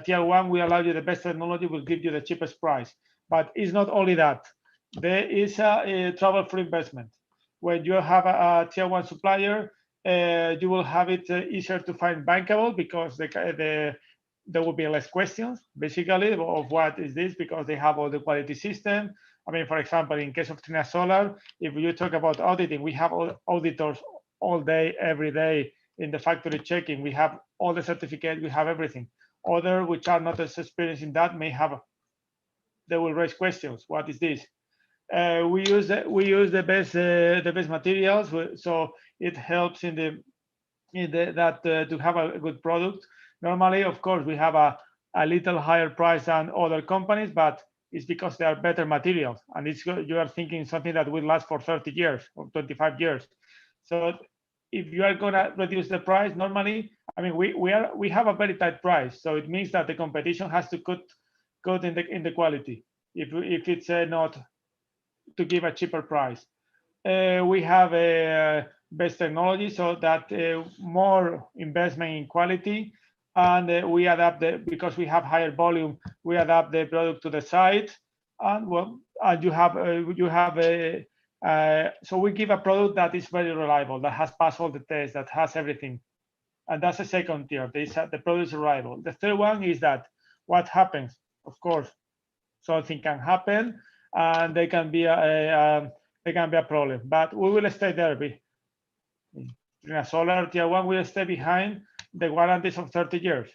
tier one. We allow you the best technology, will give you the cheapest price. But it's not only that. There is a trouble-free investment. When you have a tier one supplier, you will have it easier to find bankable, because there will be less questions, basically, of what is this, because they have all the quality system. I mean, for example, in case of Trina Solar, if you talk about auditing, we have auditors all day, every day in the factory checking. We have all the certificates, we have everything. Other which are not as experienced in that they will raise questions. What is this? We use the best materials, so it helps to have a good product. Normally, of course, we have a little higher price than other companies, but it's because they are better materials, and you are thinking something that will last for 30 years or 25 years. So if you are going to reduce the price, normally, I mean, we have a very tight price, so it means that the competition has to cut in the quality if it's not to give a cheaper price. We have a best technology, so that more investment in quality, and we adapt because we have higher volume, we adapt the product to the site, and so we give a product that is very reliable, that has passed all the tests, that has everything, and that's the second tier. The product is reliable. The third one is that what happens, of course, something can happen, and they can be a problem, but we will stay there. In a solar tier one, we will stay behind the warranties of 30 years.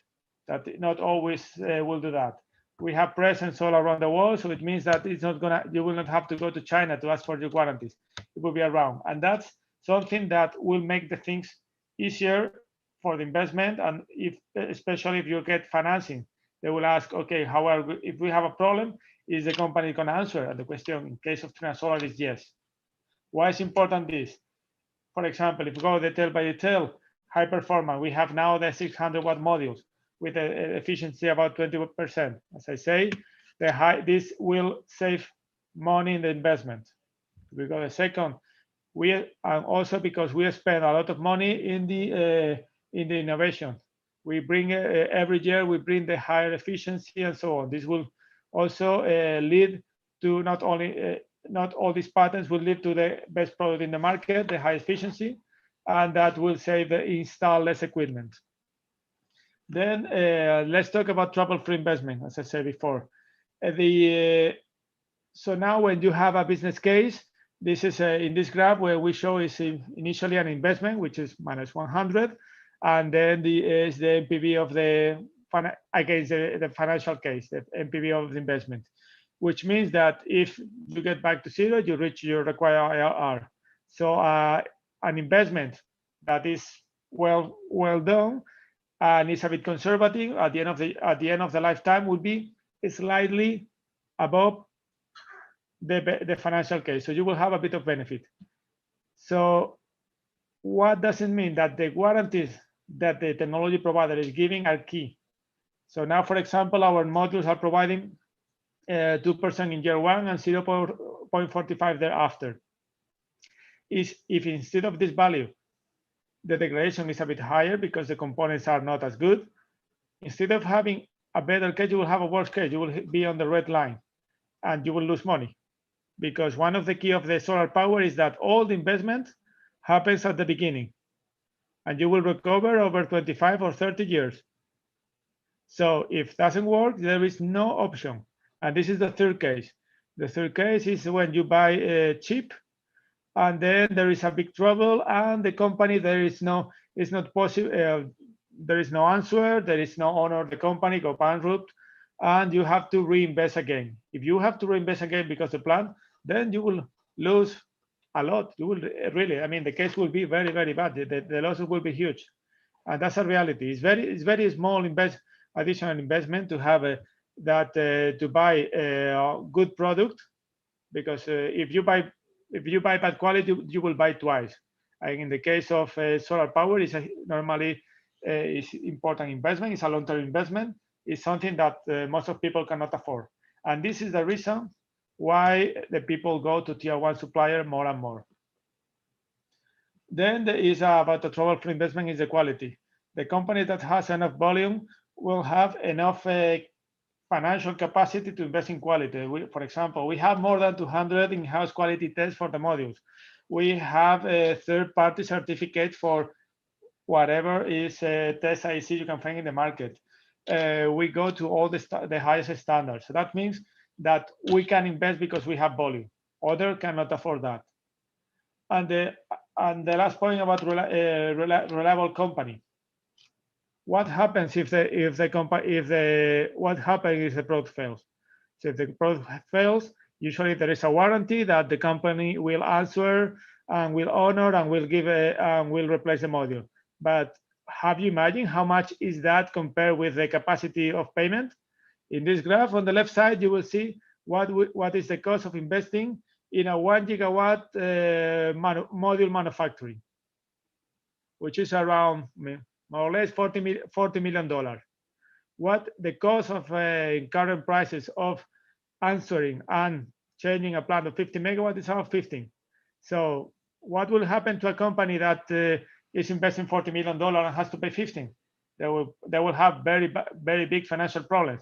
That not always will do that. We have presence all around the world, so it means that you will not have to go to China to ask for your warranties. It will be around, and that's something that will make the things easier for the investment. And especially if you get financing, they will ask, okay, if we have a problem, is the company going to answer? And the question in case of Trina Solar is yes. Why is important this? For example, if we go detail by detail, high performance, we have now the 600 watt modules with an efficiency about 20%. As I say, this will save money in the investment. We go the second. And also because we spend a lot of money in the innovation. We bring every year we bring the higher efficiency and so on. This will also lead to not all these patents will lead to the best product in the market, the high efficiency, and that will save install less equipment. Then let's talk about trouble-free investment, as I said before. So now when you have a business case, this is in this graph where we show is initially an investment, which is minus 100, and then is the NPV of against the financial case, the NPV of the investment, which means that if you get back to zero, you reach your required IRR. So an investment that is well done and is a bit conservative at the end of the lifetime would be slightly above the financial case. So you will have a bit of benefit. So what does it mean? That the guarantees that the technology provider is giving are key. So now, for example, our modules are providing 2% in year one and 0.45 thereafter. If instead of this value, the degradation is a bit higher because the components are not as good, instead of having a better case, you will have a worse case. You will be on the red line and you will lose money, because one of the key of the solar power is that all the investment happens at the beginning and you will recover over 25 or 30 years. So if it doesn't work, there is no option. And this is the third case. The third case is when you buy cheap, and then there is a big trouble, and the company it's not possible. There is no answer. There is no owner. The company go bankrupt, and you have to reinvest again. If you have to reinvest again because the plant, then you will lose a lot. You will really. I mean, the case will be very, very bad. The losses will be huge. and that's a reality. It's very small additional investment to have to buy a good product, because if you buy bad quality, you will buy twice. And in the case of solar power, normally is important investment. It's a long-term investment. It's something that most of people cannot afford, and this is the reason why the people go to tier one supplier more and more. Then there is about the trouble for investment is the quality. The company that has enough volume will have enough financial capacity to invest in quality. For example, we have more than 200 in-house quality tests for the modules. We have a third-party certificate for whatever is test IC you can find in the market. We go to all the highest standards. So that means that we can invest because we have volume. Others cannot afford that. And the last point about reliable company. What happens if the product fails? So if the product fails, usually there is a warranty that the company will answer and will honor and will will replace the module. But have you imagined how much is that compared with the capacity of payment? In this graph on the left side, you will see what is the cost of investing in a 1 gigawatt module manufacturing, which is around more or less $40 million. What the cost of current prices of answering and changing a plant of 50 megawatts is around 15. So what will happen to a company that is investing $40 million and has to pay 15? They will have very big financial problems.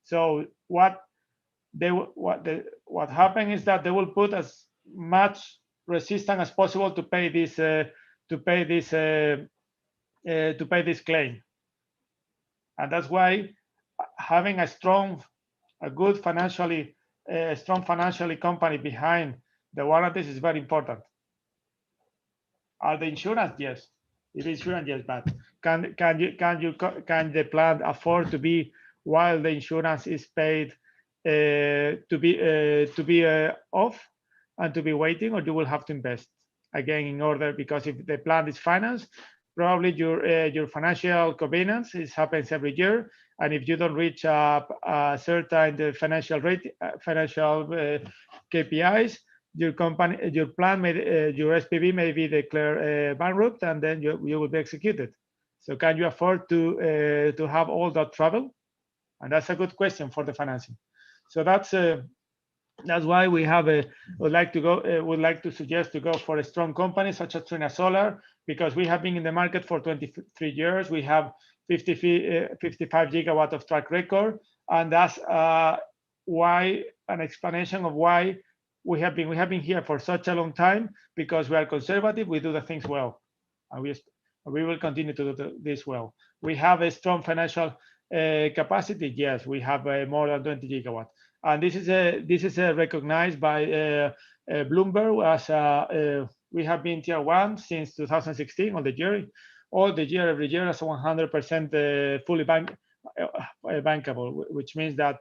So what happens is that they will put as much resistance as possible to pay this claim, and that's why having a strong financially company behind the warranties is very important. Are the insurance? Yes. If insurance, yes, but can the plant afford to be while the insurance is paid to be off and to be waiting, or you will have to invest again in order, because if the plant is financed, probably your financial covenants happens every year, and if you don't reach a certain financial KPIs, your plant your SPV may be declared bankrupt, and then you will be executed. So can you afford to have all that trouble? And that's a good question for the financing. So that's why we would like to suggest to go for a strong company such as Trina Solar, because we have been in the market for 23 years. We have 55 gigawatt of track record, and that's why an explanation of why we have been here for such a long time, because we are conservative. We do the things well, and we will continue to do this well. We have a strong financial capacity. Yes, we have more than 20 gigawatt. And this is recognized by Bloomberg as we have been tier one since 2016 every year as 100% fully bankable, which means that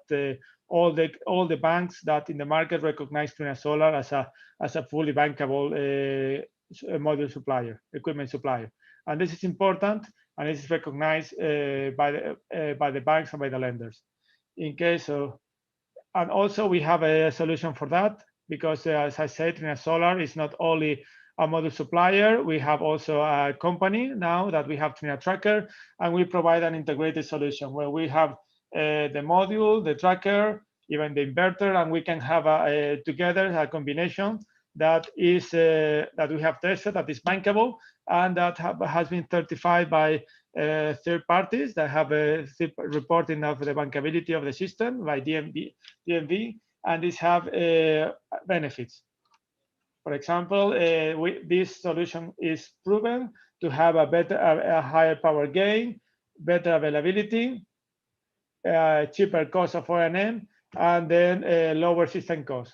all the banks that in the market recognize Trina Solar as a fully bankable module supplier, equipment supplier, and this is important, and this is recognized by the banks and by the lenders. In case of And also we have a solution for that, because as I said, Trina Solar is not only a module supplier, we have also a company now that we have Trina Tracker, and we provide an integrated solution where we have the module, the tracker, even the inverter, and we can have together a combination that is that we have tested, that is bankable, and that has been certified by third parties that have a reporting of the bankability of the system by DNV, and these have benefits. For example, this solution is proven to have a higher power gain, better availability, cheaper cost of O&M, and then lower system cost.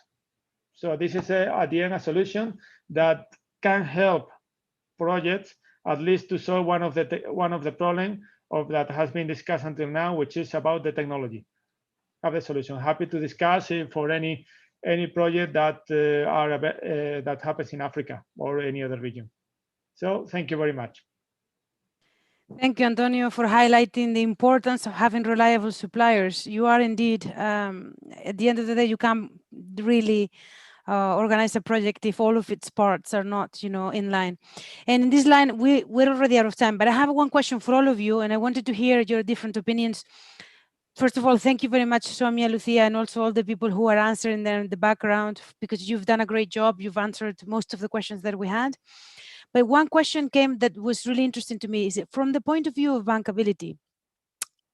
So this is at the end a solution that can help projects at least to solve one of the problems that has been discussed until now, which is about the technology of the solution. Happy to discuss it for any project that that happens in Africa or any other region. So thank you very much. Thank you, Antonio, for highlighting the importance of having reliable suppliers. You are indeed, at the end of the day, you can't really organize a project if all of its parts are not, in line. And in this line, we're already out of time, but I have one question for all of you, and I wanted to hear your different opinions. First of all, thank you very much, Soumya, Lucia, and also all the people who are answering there in the background, because you've done a great job. You've answered most of the questions that we had. But one question came that was really interesting to me, is from the point of view of bankability,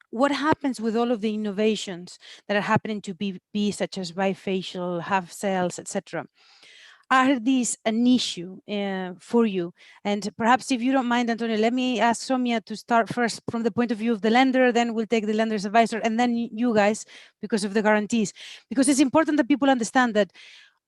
what happens with all of the innovations that are happening to be such as bifacial, half cells, etc.? Are these an issue for you? And perhaps if you don't mind, Antonio, let me ask Soumya to start first from the point of view of the lender, then we'll take the lender's advisor, and then you guys, because of the guarantees. Because it's important that people understand that,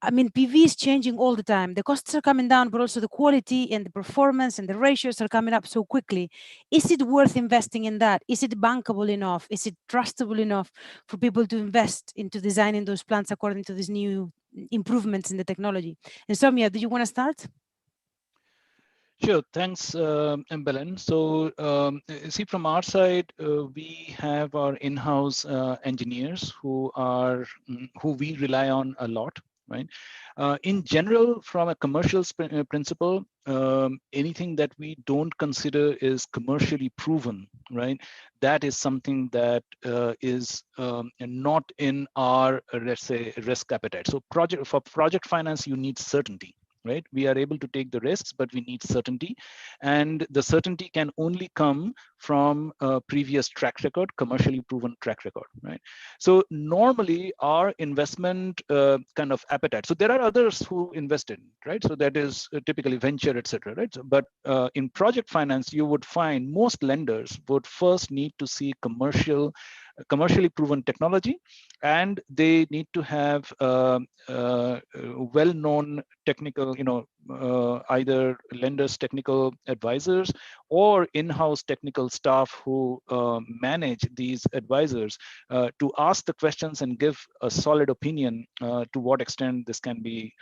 I mean, PV is changing all the time. The costs are coming down, but also the quality and the performance and the ratios are coming up so quickly. Is it worth investing in that? Is it bankable enough? Is it trustable enough for people to invest into designing those plants according to these new improvements in the technology? And Soumya, do you want to start? Sure, thanks, Belen. So see, from our side, we have our in-house engineers who we rely on a lot, right? In general, from a commercial principle, anything that we don't consider is commercially proven, right? That is something that is not in our, let's say, risk appetite. So for project finance, you need certainty. Right? We are able to take the risks, but we need certainty. And the certainty can only come from a previous track record, commercially proven track record, right? So normally our investment kind of appetite. So there are others who invest in, right? So that is typically venture, etc. Right? So, but in project finance, you would find most lenders would first need to see commercially proven technology, and they need to have well-known technical, either lenders, technical advisors, or in-house technical staff who manage these advisors to ask the questions and give a solid opinion to what extent this can be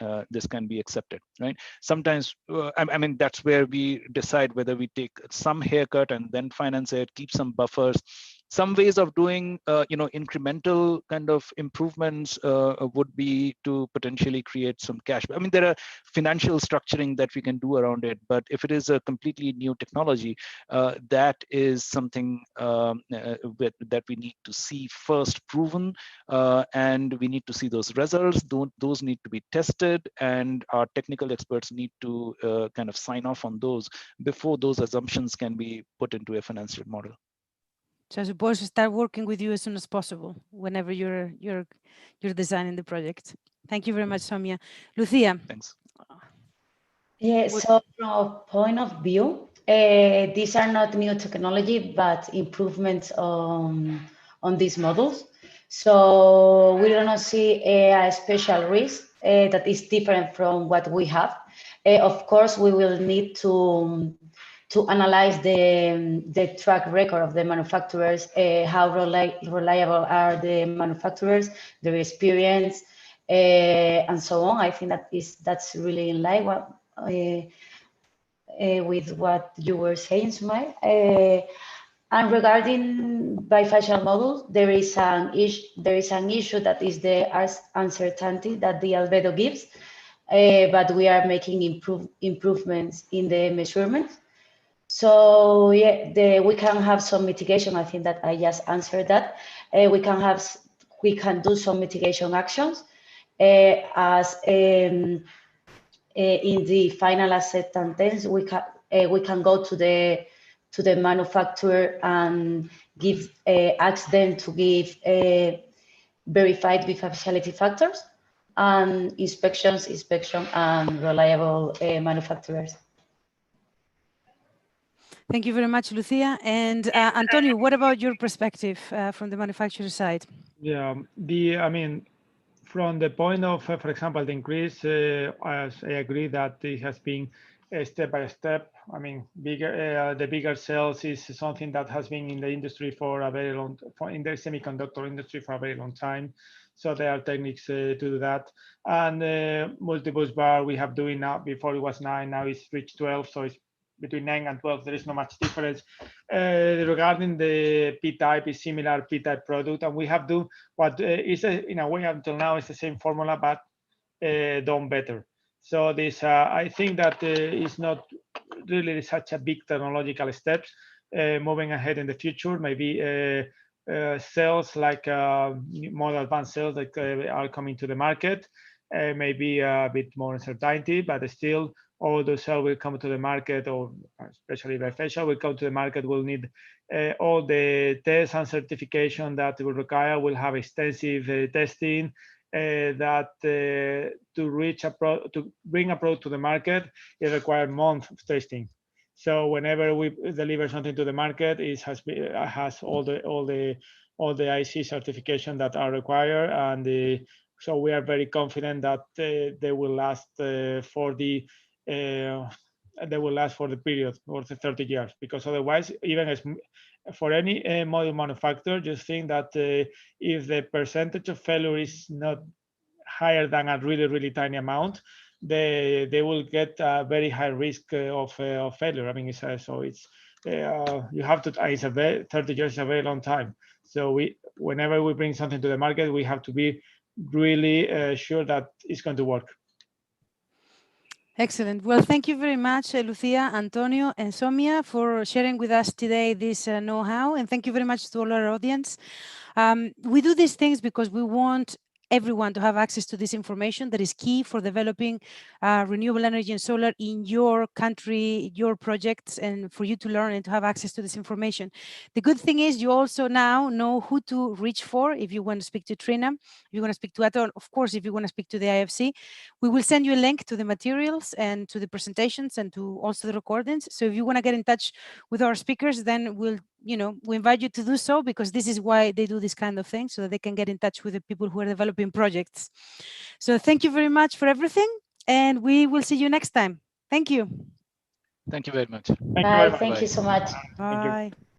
accepted, right? Sometimes, I mean, that's where we decide whether we take some haircut and then finance it, keep some buffers. Some ways of doing, incremental kind of improvements would be to potentially create some cash. I mean, there are financial structuring that we can do around it, but if it is a completely new technology, that is something that we need to see first proven, and we need to see those results. Those need to be tested, and our technical experts need to kind of sign off on those before those assumptions can be put into a financial model. So I suppose start working with you as soon as possible, whenever you're designing the project. Thank you very much, Soumya. Lucia. Thanks. Yeah, so from a point of view, these are not new technology, but improvements on these models. So we do not see a special risk that is different from what we have. Of course, we will need to analyze the track record of the manufacturers, how reliable are the manufacturers, their experience, and so on. I think that's really in line with what you were saying, Sumaya. And regarding bifacial models, there is an issue that is the uncertainty that the albedo gives, but we are making improvements in the measurements. So yeah, we can have some mitigation. I think that I just answered that. We can do some mitigation actions as in the final acceptance. We can go to the manufacturer and ask them to give verified bifaciality factors and inspection and reliable manufacturers. Thank you very much, Lucia. And Antonio, what about your perspective from the manufacturer side? Yeah, I mean, from the point of, for example, the increase, as I agree that it has been step by step. I mean, the bigger cells is something that has been in the industry for a very long, in the semiconductor industry for a very long time. So there are techniques to do that. And multi-bus bar we have doing now. Before it was 9, now it's reached 12. So it's between 9 and 12, there is not much difference. Regarding the P-type, is similar P-type product, and we have done what is in a way until now is the same formula, but done better. So this, I think that is not really such a big technological steps moving ahead in the future. Maybe cells like more advanced cells that are coming to the market, maybe a bit more uncertainty, but still all those cells will come to the market, or especially bifacial will come to the market, will need all the tests and certification that will require, will have extensive testing, that to reach to bring a product to the market, it requires months of testing. So whenever we deliver something to the market, it has all the IC certification that are required, and so we are very confident that they will last for the period of the 30 years, because otherwise, even as for any module manufacturer, just think that if the percentage of failure is not higher than a really tiny amount, they will get a very high risk of failure. I mean, you have to. It's 30 years is a very long time. So whenever we bring something to the market, we have to be really sure that it's going to work. Excellent. Well, thank you very much, Lucia, Antonio, and Somia, for sharing with us today this know-how. And thank you very much to all our audience. We do these things because we want everyone to have access to this information that is key for developing renewable energy and solar in your country, your projects, and for you to learn and to have access to this information. The good thing is you also now know who to reach for if you want to speak to Trina, if you want to speak to Aton, of course, if you want to speak to the IFC. We will send you a link to the materials and to the presentations and to also the recordings. So if you want to get in touch with our speakers, then we invite you to do so, because this is why they do this kind of thing, so that they can get in touch with the people who are developing projects. So thank you very much for everything, and we will see you next time. Thank you. Thank you very much. Bye. Thank you so much. Bye.